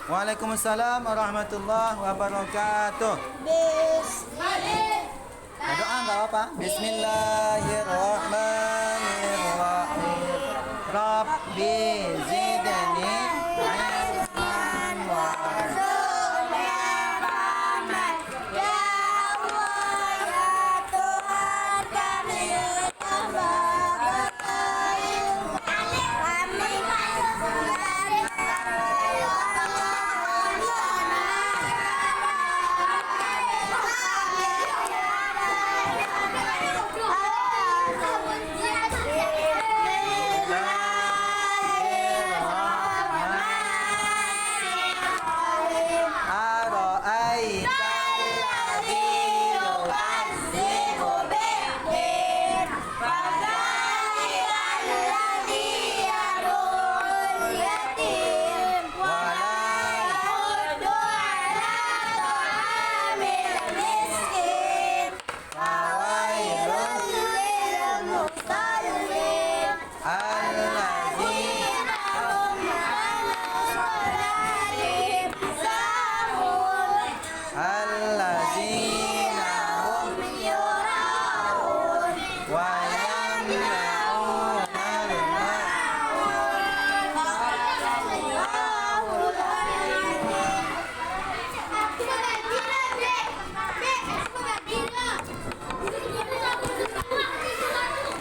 Waalaikumsalam warahmatullahi wabarakatuh. Doa enggak apa? Bismillahirrahmanirrahim. Rabbi zidni ilman warzuqni rahmat. Ya Allah ya Tuhan kami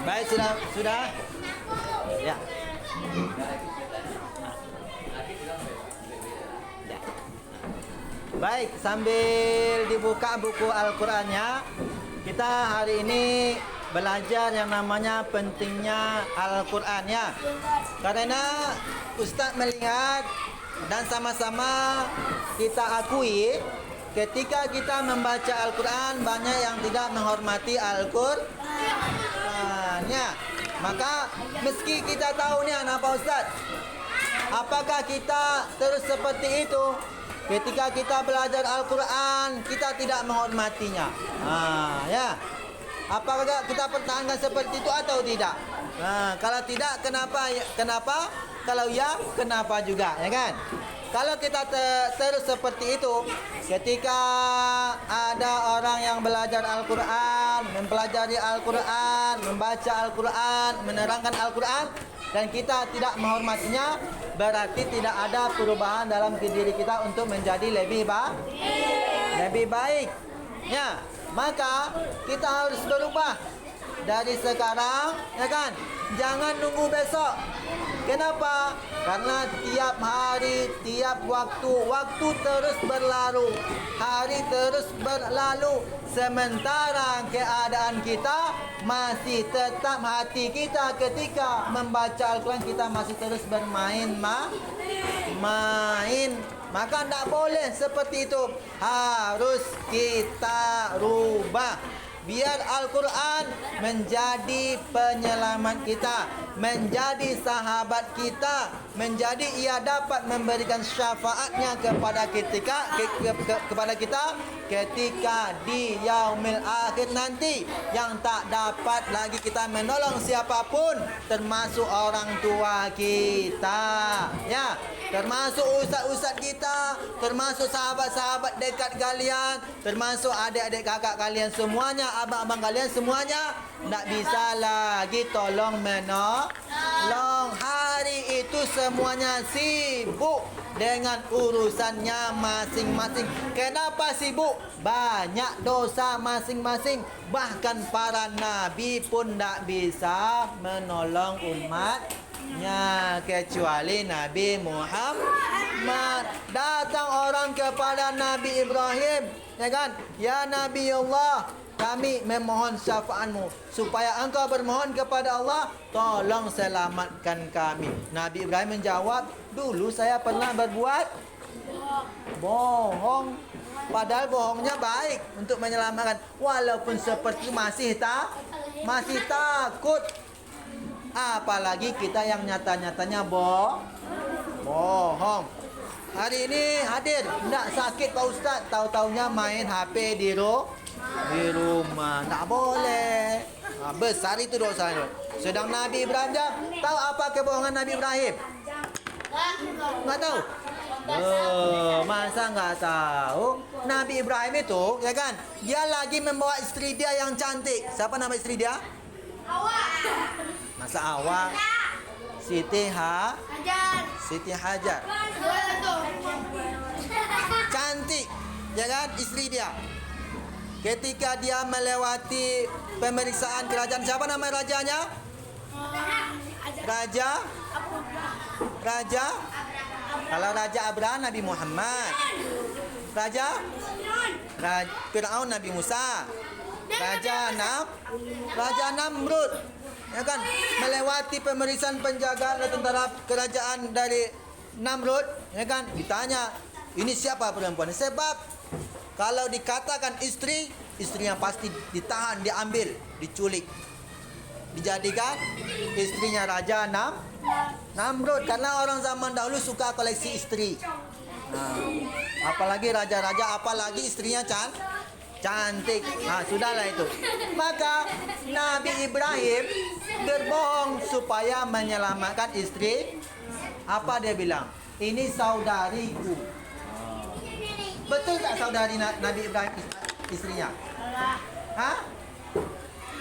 Baik, sudah? Ya. Baik, sambil dibuka buku Al-Qur'annya, kita hari ini belajar yang namanya pentingnya Al-Qur'an ya. Karena Ustaz melihat dan sama-sama kita akui ketika kita membaca Al-Qur'an banyak yang tidak menghormati Al-Qur'an. Ya, maka meski kita tahu ni apa Ustaz, apakah kita terus seperti itu? Ketika kita belajar Al-Quran, kita tidak menghormatinya. Ya, apakah kita pertahankan seperti itu atau tidak? Kalau tidak, kenapa? Kenapa? Kalau ya, kenapa juga? Ya kan? Kalau kita terus seperti itu, ketika ada orang yang belajar Al-Quran, mempelajari Al-Quran, membaca Al-Quran, menerangkan Al-Quran, dan kita tidak menghormatinya, berarti tidak ada perubahan dalam diri kita untuk menjadi lebih baik. Ya, maka kita harus berubah dari sekarang, ya kan? Jangan nunggu besok. Kenapa? Karena tiap hari, tiap waktu terus berlalu, hari terus berlalu, sementara keadaan kita masih tetap, hati kita ketika membaca Al-Quran kita masih terus bermain. Maka tidak boleh seperti itu. Harus kita rubah. Biar Al-Quran menjadi penyelamat kita, menjadi sahabat kita, menjadi ia dapat memberikan syafaatnya kepada kepada kita ketika di yaumil akhir nanti, yang tak dapat lagi kita menolong siapapun, termasuk orang tua kita, ya, termasuk ustaz-ustaz kita, termasuk sahabat-sahabat dekat kalian, termasuk adik-adik kakak kalian semuanya, abang-abang kalian semuanya, tak bisa lagi tolong menolong. Hari itu semuanya sibuk dengan urusannya masing-masing. Kenapa sibuk? Banyak dosa masing-masing. Bahkan para nabi pun tak bisa menolong umatnya kecuali Nabi Muhammad. Datang orang kepada Nabi Ibrahim, ya kan? Ya Nabi Allah, kami memohon syafaatmu supaya engkau bermohon kepada Allah, tolong selamatkan kami. Nabi Ibrahim menjawab, dulu saya pernah berbuat bohong, padahal bohongnya baik untuk menyelamatkan. Walaupun seperti itu masih takut. Apalagi kita yang nyata-nyatanya bohong. Hari ini hadir, tidak sakit Pak Ustaz, tahu-taunya main HP di rumah. Tak boleh. Besar itu dosa. Sedang Nabi Ibrahim tahu apa kebohongan Nabi Ibrahim? Nggak tahu. Oh, masa nggak tahu? Nabi Ibrahim itu, ya kan? Dia lagi membawa istri dia yang cantik. Siapa nama istri dia? Masa Hawa? Siti Hajar. Cantik, ya kan? Istri dia. Ketika dia melewati pemeriksaan kerajaan, siapa nama rajanya? Raja. Kalau Raja Abraham Nabi Muhammad. Raja Fir'aun Nabi Musa. Raja Namrud. Ya kan? Melewati pemeriksaan penjagaan tentara kerajaan dari Namrud, ya kan? Ditanya, ini siapa perempuan? Sebab kalau dikatakan istri, istrinya pasti ditahan, diambil, diculik. Dijadikan istrinya Raja Namrud, karena orang zaman dahulu suka koleksi istri. Nah, apalagi raja-raja, apalagi istrinya cantik. Nah, sudahlah itu. Maka Nabi Ibrahim berbohong supaya menyelamatkan istri. Apa dia bilang? Ini saudariku. Betul tak saudari Nabi Ibrahim istrinya? Hah?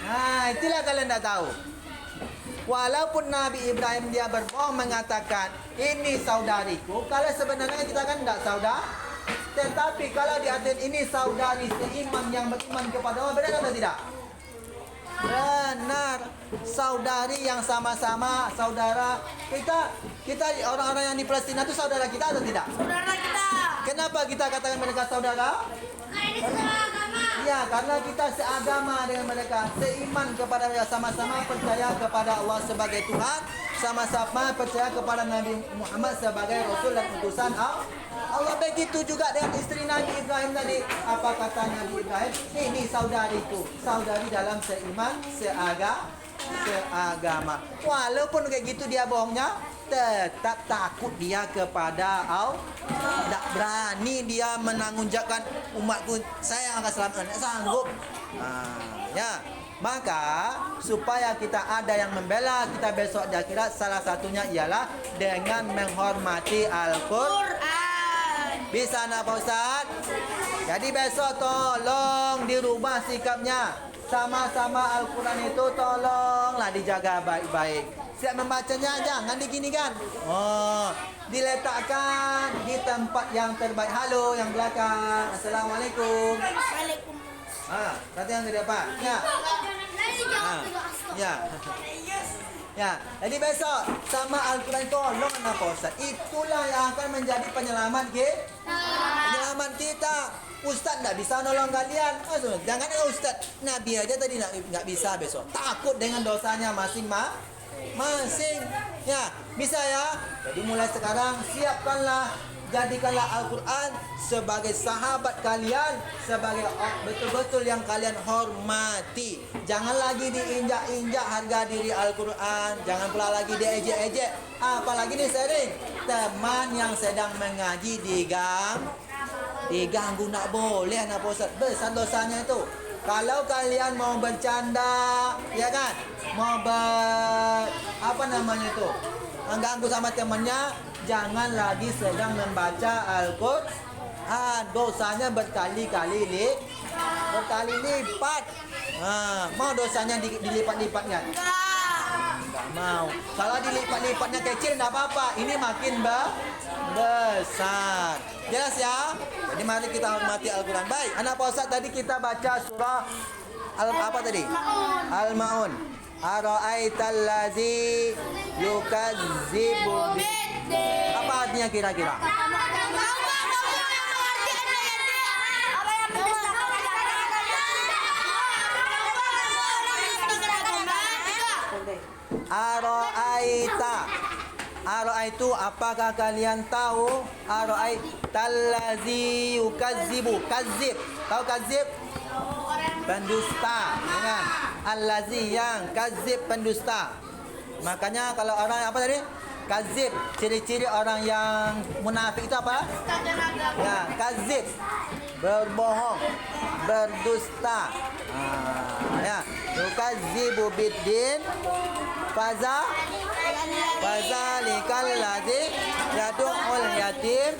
Nah, itulah kalian tak tahu. Walaupun Nabi Ibrahim dia berbohong mengatakan ini saudariku, kalau sebenarnya kita kan tidak saudara. Tetapi kalau diartikan ini saudari seiman yang beriman kepada Allah, benar atau tidak? Benar. Saudari yang sama-sama saudara. Kita orang-orang yang di Palestina itu saudara kita atau tidak? Saudara kita. Kenapa kita katakan mereka saudara? Ya, karena kita seagama dengan mereka, seiman kepada mereka, sama-sama percaya kepada Allah sebagai Tuhan, sama-sama percaya kepada Nabi Muhammad sebagai Rasul dan utusan Allah. Begitu juga dengan istri Nabi Ibrahim tadi. Apa kata Nabi Ibrahim? Ini saudariku, saudari dalam seiman, seagama. Walaupun kayak gitu dia bohongnya, tetap takut dia kepada Allah. Tak berani dia menanggungjawabkan umatku, saya yang akan selamatkan. Tak sanggup. Ya. Maka supaya kita ada yang membela kita besok di akhirat, salah satunya ialah dengan menghormati Al-Quran. Bisa nak Pak Ustaz? Jadi besok tolong dirubah sikapnya. Sama-sama Al-Quran itu tolonglah dijaga baik-baik. Siap membacanya, jangan diginikan. Oh, diletakkan di tempat yang terbaik. Halo, yang belakang. Assalamualaikum. Nanti yang di depan. Ya. Ya. Ya. Jadi besok sama Al-Quran tolong anak Ustaz. Itulah yang akan menjadi penyelamat penyelamat kita. Ustaz tak bisa nolong kalian. Jangan Ustaz. Nabi aja tadi nggak bisa besok. Takut dengan dosanya masing-masing. Ya, bisa ya. Jadi mulai sekarang siapkanlah, jadikanlah Al-Quran sebagai sahabat kalian, sebagai betul-betul yang kalian hormati. Jangan lagi diinjak-injak harga diri Al-Quran. Jangan pula lagi diejek-ejek. Apalagi nih sering teman yang sedang mengaji diganggu, nak boleh anak Ustaz. Besar dosanya itu. Kalau kalian mau bercanda, ya kan? Mau mengganggu sama temannya, jangan lagi sedang membaca Al-Quran. Dosanya berkali-kali lipat. Mau dosanya dilipat-lipatnya? Enggak mau. Kalau dilipat-lipatnya kecil enggak apa-apa. Ini makin besar. Jelas ya? Jadi mari kita hormati Al-Quran. Baik, anak Pak Ustaz, tadi kita baca surah apa tadi? Al-Maun. Ara'aital ladzi yukazzibu apa artinya kira-kira? Ara'aitu, apakah kalian tahu? Ara'aital ladzi yukazzibu. Kazzib. Tahu kazzib? Pendusta, kan? Allazi yang kazib, pendusta. Makanya kalau orang apa tadi? Kazib. Ciri-ciri orang yang munafik itu apa? Ya, kazib. Berbohong, berdusta. Ya. Yukazzibu biddin. Fazalikal ladzi yad'ul yatim.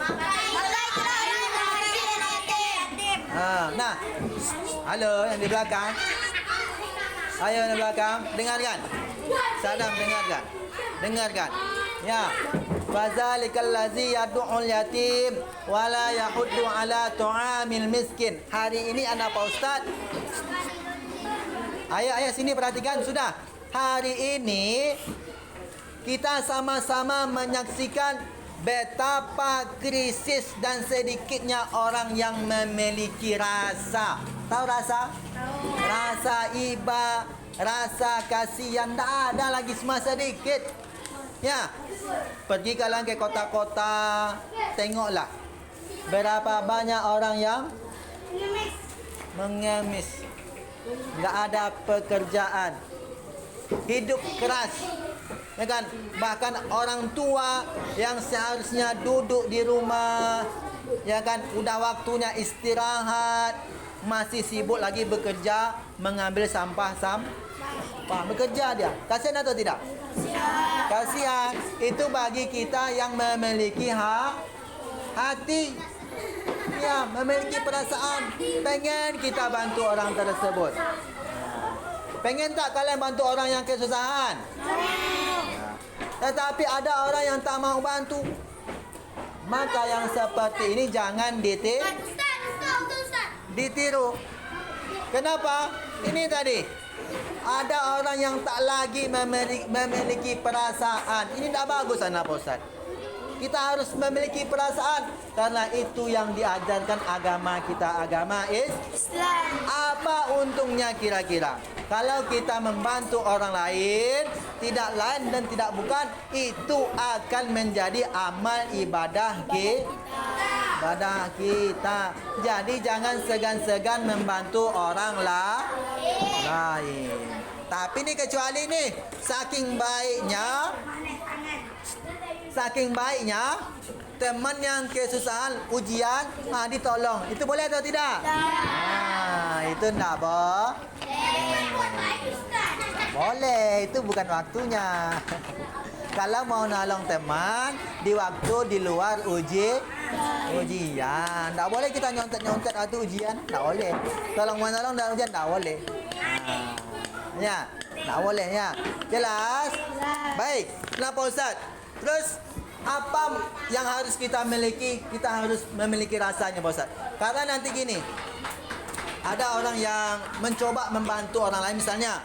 Nah, halo yang di belakang. Ayo yang di belakang, dengarkan. Sadam dengarkan. Dengarkan. Ya. Fazalikal ladzi yad'ul yatim wala yahuddu ala tu'amil miskin. Hari ini anak Pak Ustaz. Ayah sini perhatikan sudah. Hari ini kita sama-sama menyaksikan betapa krisis dan sedikitnya orang yang memiliki rasa. Tahu rasa? Rasa iba, rasa kasihan. Tak ada lagi, semua sedikit. Ya, pergi kalian ke kota-kota, tengoklah berapa banyak orang yang mengemis, nggak ada pekerjaan, hidup keras, ya kan? Bahkan orang tua yang seharusnya duduk di rumah, ya kan, udah waktunya istirahat, masih sibuk lagi bekerja, mengambil sampah bekerja dia. Kasihan atau tidak? Kasihan. Itu bagi kita yang memiliki hati, ya, memiliki perasaan, pengen kita bantu orang tersebut. Pengen tak kalian bantu orang yang kesusahan? Tetapi ada orang yang tak mau bantu. Maka yang seperti ini jangan ditiru. Kenapa? Ini tadi ada orang yang tak lagi memiliki perasaan. Ini tak bagus anak Ustaz. Kita harus memiliki perasaan, karena itu yang diajarkan agama kita, agama Islam. Apa untungnya kira-kira kalau kita membantu orang lain, tidak lain dan tidak bukan, itu akan menjadi amal ibadah kita. Jadi jangan segan-segan membantu orang lain. Tapi ini kecuali nih, saking baiknya teman yang kesusahan ujian, ditolong. Itu boleh atau tidak? Itu enggak, boleh, itu bukan waktunya. Kalau mau nolong teman di waktu di luar ujian, tak boleh kita nyontek atau ujian, tak boleh. Tolong menolong dalam ujian, tak boleh. Ya, tak boleh ya. Jelas? Baik. Kenapa Ustaz? Terus apa yang harus kita miliki? Kita harus memiliki rasanya, Pak Ustaz. Karena nanti gini, ada orang yang mencoba membantu orang lain. Misalnya,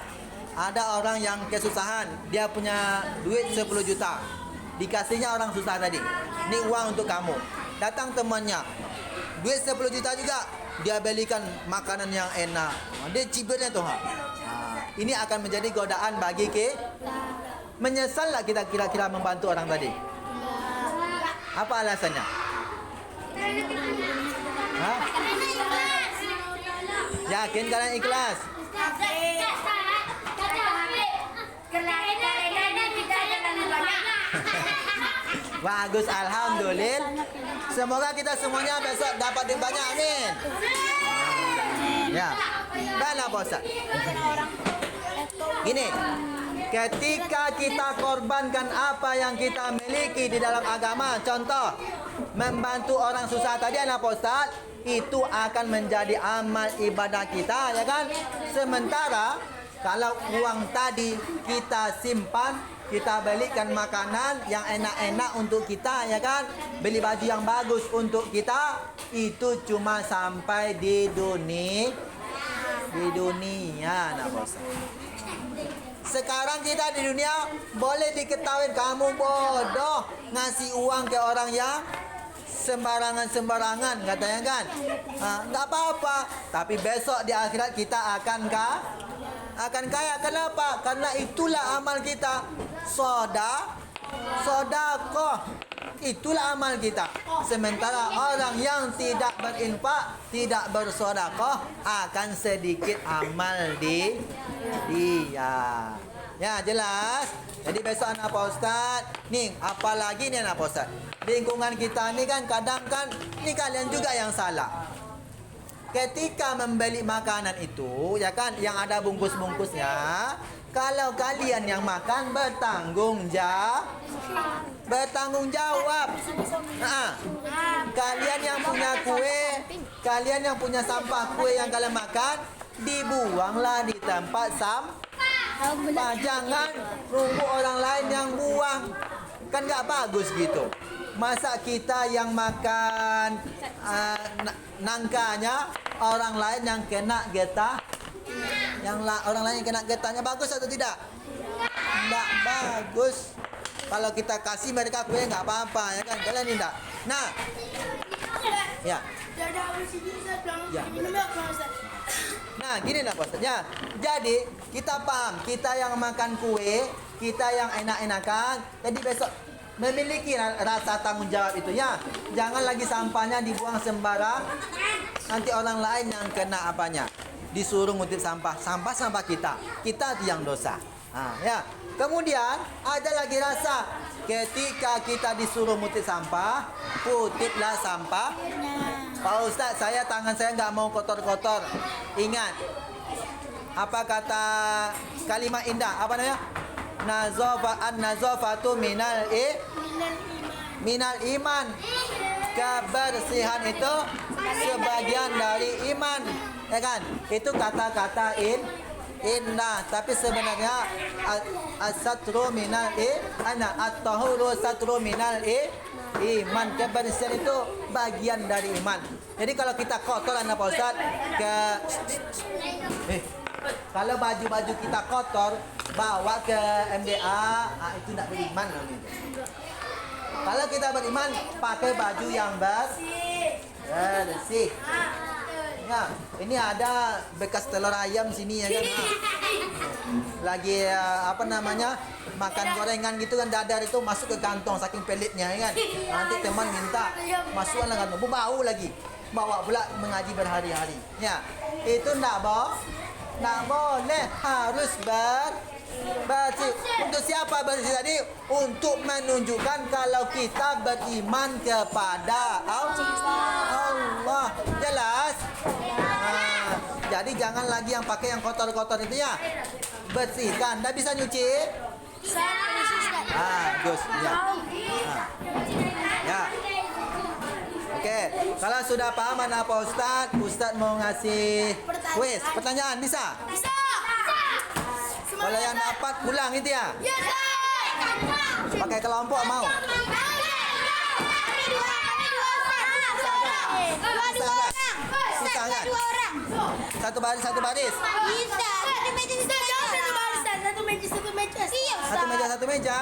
ada orang yang kesusahan, dia punya duit 10 juta, dikasihnya orang susah tadi, ini uang untuk kamu. Datang temannya, duit 10 juta juga, dia belikan makanan yang enak, dia cibirnya tuh. Ini akan menjadi godaan bagi menyesal lah kita kira-kira membantu orang tadi. Apa alasannya? Yakin kalian ikhlas? Bagus, alhamdulillah. Semoga kita semuanya besok dapat duit banyak, amin. Ya, baiklah Pak Ustaz. Gini, ketika kita korbankan apa yang kita miliki di dalam agama, contoh membantu orang susah tadi anak Pak Ustaz, itu akan menjadi amal ibadah kita, ya kan? Sementara kalau uang tadi kita simpan, kita belikan makanan yang enak-enak untuk kita, ya kan? Beli baju yang bagus untuk kita, itu cuma sampai di dunia, nah Bos. Sekarang kita di dunia boleh diketahui kamu bodoh ngasih uang ke orang yang sembarangan katanya kan. Enggak apa-apa, tapi besok di akhirat kita akan kaya. Kenapa? Karena itulah amal kita. Sedekah. Itulah amal kita. Sementara orang yang tidak berinfak, tidak bersedekah, akan sedikit amal dia. Ya, jelas. Jadi besok anak Pak Ustaz, nih apalagi nih anak Pak Ustaz, lingkungan kita ni kan kadang kan ni kalian juga yang salah. ketika membeli makanan itu, ya kan, yang ada bungkus-bungkusnya, kalau kalian yang makan bertanggung jawab. Nah, kalian yang punya kue, kalian yang punya sampah kue yang kalian makan, dibuanglah di tempat sampah. Jangan nunggu orang lain yang buang. Kan nggak bagus gitu. Masa kita yang makan nangkanya, orang lain yang kena getah, orang lain yang kena getahnya, bagus atau tidak? Nggak bagus. Kalau kita kasih mereka kue nggak apa-apa, ya kan? Kalian tidak. Nah, ya. Ya, nah, gini lah Pak Ustaz. Ya, jadi kita paham, kita yang makan kue, kita yang enak-enakan, jadi besok memiliki rasa tanggung jawab itu ya. Jangan lagi sampahnya dibuang sembarang. Nanti orang lain yang kena apanya? Disuruh ngutip sampah. Sampah kita. Kita itu yang dosa. Nah, ya. Kemudian ada lagi rasa ketika kita disuruh ngutip sampah, kutiplah sampah. Pak Ustaz, tangan saya nggak mau kotor-kotor. Ingat, apa kata kalimat indah? Apa namanya? Nazafatu minal iman. Kebersihan itu sebagian dari iman, ya kan? Itu kata-kata indah, tapi sebenarnya as-satru minal at-tahuru satru minal iman. Kebersihan itu bagian dari iman. Jadi kalau kita kotor, Pak Ustaz, kalau baju-baju kita kotor, bawa ke MDA, itu tidak beriman namanya. Kalau kita beriman, pakai baju yang bersih. Ya, ini ada bekas telur ayam sini ya kan. Lagi makan gorengan gitu kan, dadar itu masuk ke kantong saking pelitnya ya kan. Nanti teman minta masukkan lah kantong, bau lagi. Bawa pula mengaji berhari-hari. Ya, itu enggak boleh, harus bersih. Untuk siapa bersih tadi? Untuk menunjukkan kalau kita beriman kepada Allah. Jelas? Nah, jadi jangan lagi yang pakai yang kotor-kotor itu ya. Bersihkan. Dah bisa nyuci? Bagus. Ya. Ya. Oke, kalau sudah paham mana Pak Ustaz mau ngasih kuis, pertanyaan bisa? Kalau yang dapat pulang itu ya? Pakai kelompok mau? Susah kan? Satu baris. Satu meja. Satu meja?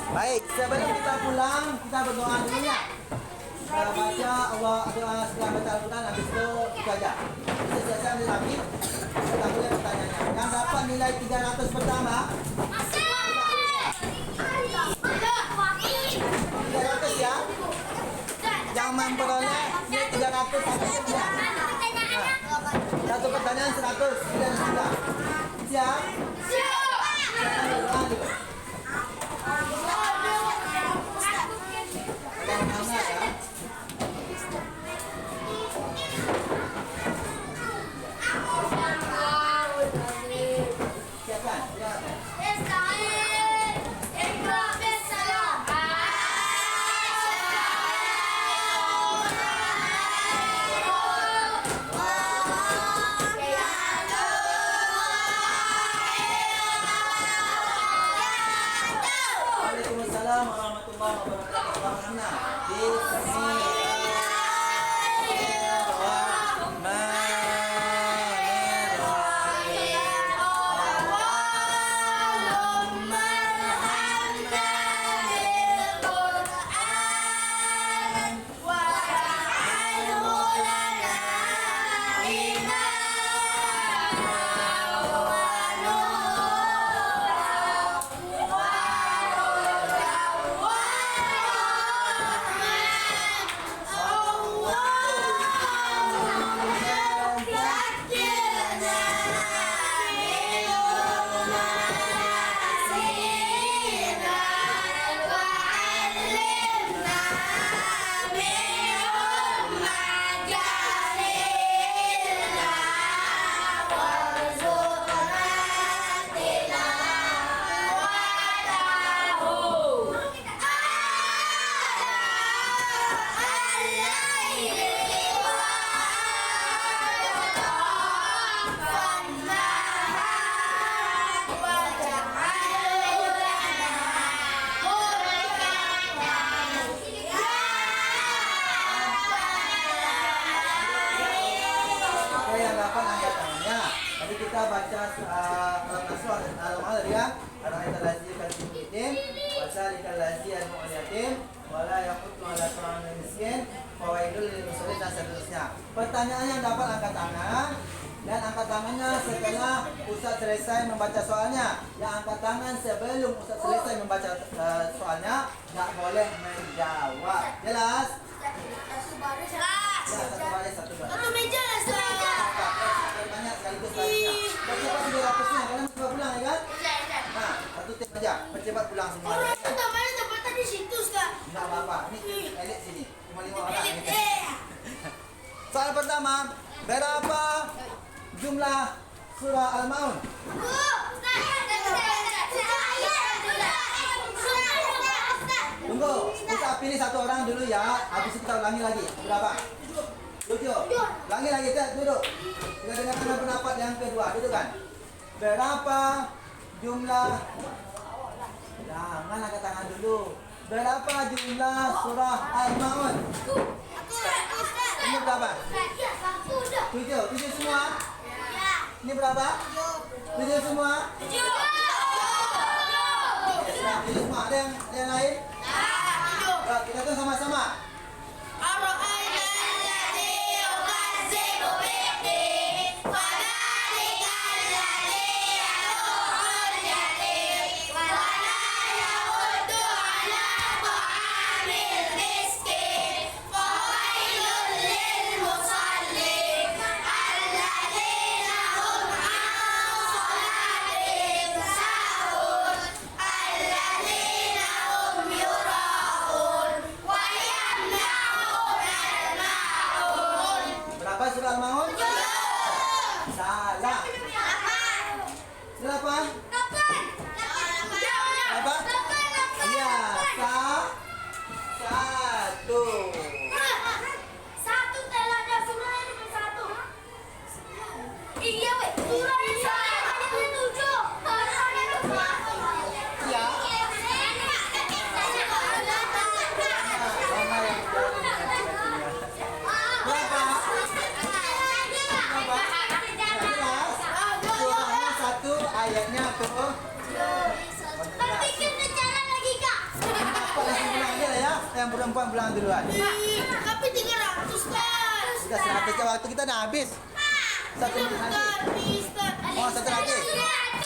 Baik, sebelum kita pulang, kita berdoa dulu ya. Kita baca doa setelah baca Al-Quran, habis itu aja. Kita selesai ambil lagi. Kita boleh pertanyaannya. Yang dapat nilai 300 pertama, 300 ya. Yang memperoleh nilai 300 sampai ya. Satu pertanyaan 100. Sudah. Siap? Siap. Jadi kita baca al-Nasr al-Al ya. Ara'aita allazi yukadzibu wasalikal ladzi yad'u al-yatim wala yaqutu ala ta'amil miskin fawaidul lil musallin dan seterusnya. Pertanyaan yang dapat angkat tangan dan angkat tangannya setelah Ustaz selesai membaca soalnya. Yang angkat tangan sebelum Ustaz selesai membaca soalnya nggak boleh menjawab. Jelas? Ya, satu baris, satu baris. Satu meja lah, Ustaz. Banyak sekaligus barisnya. Percepat 300-nya, kalian cepat pulang ya kan? Nah, satu tip aja, percepat pulang semua. Orang itu tambahnya tempatnya di situ, Ustaz. Nggak apa-apa, ini elit sini, cuma 5 orang. Soal pertama, berapa jumlah surah Al-Maun? Tunggu, kita pilih satu orang dulu ya, habis itu kita ulangi lagi. Berapa? 7. Ulangi lagi, kita duduk. Kita dengarkan pendapat yang kedua, duduk kan? Berapa jumlah? Jangan angkat tangan dulu. Berapa jumlah surah Al-Maun? Ini berapa? 7. 7 semua? Ini berapa? 7 semua? 7 semua. Ada yang lain? Kita tuh sama-sama. Berapa surah Al-Maun? Salah. 8? Berapa? Iya, 1. Satu telahnya surahnya cuma satu. Iya, weh. Surahnya hanya 7. Surahnya cuma Iya. Berapa? Surahnya 1, ayatnya tuh. Bikin jalan lagi, Kak. Apa yang pulang aja lah ya? Yang perempuan pulang duluan. Tapi 300, Kak. Sudah 100 waktu kita udah habis. Satu menit lagi. Oh, satu lagi.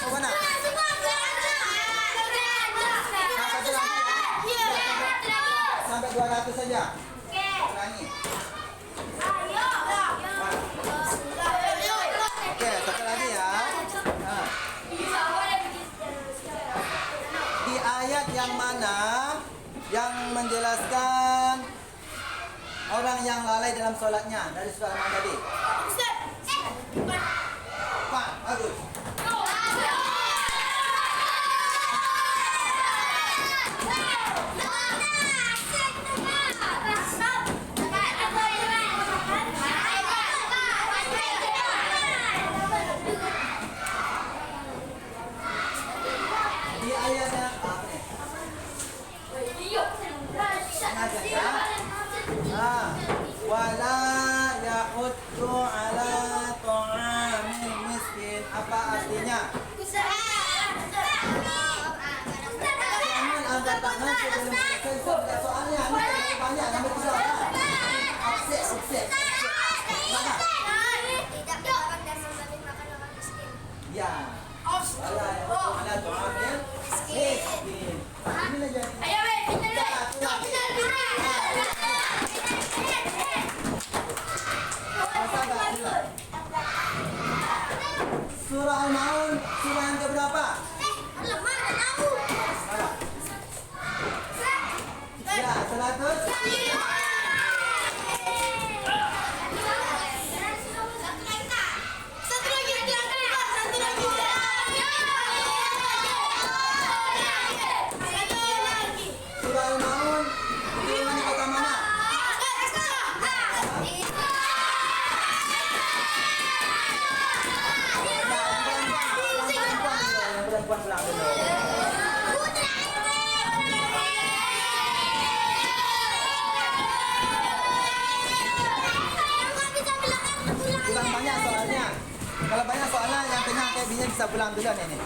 Oh, mana? Satu lagi ya. Sampai 200 saja. Ulangi. Oke, satu lagi ya. Nah, di ayat yang mana yang menjelaskan orang yang lalai dalam sholatnya dari surah Al-Maun tadi? Pak, bagus. Di ayatnya apa nih? Ingat ya? Ah, wala yahuddu ala ta'amil miskin. Apa artinya? Jangan angkat tangan sebelum selesai sudah soalnya. Ini terlalu banyak, sampai 3 orang. Offset. Mana? Ya. Wala yahuddu ala ta'amil miskin. Ini aja. Ayo, weh, kita Surah Al-Maun, surah yang keberapa? Ya, 100. Surah Al-Maun, turunan kota mana? Yang perempuan pulang dulu. Kurang banyak soalnya. Kalau banyak soalnya yang Bibinya bisa pulang duluan ini.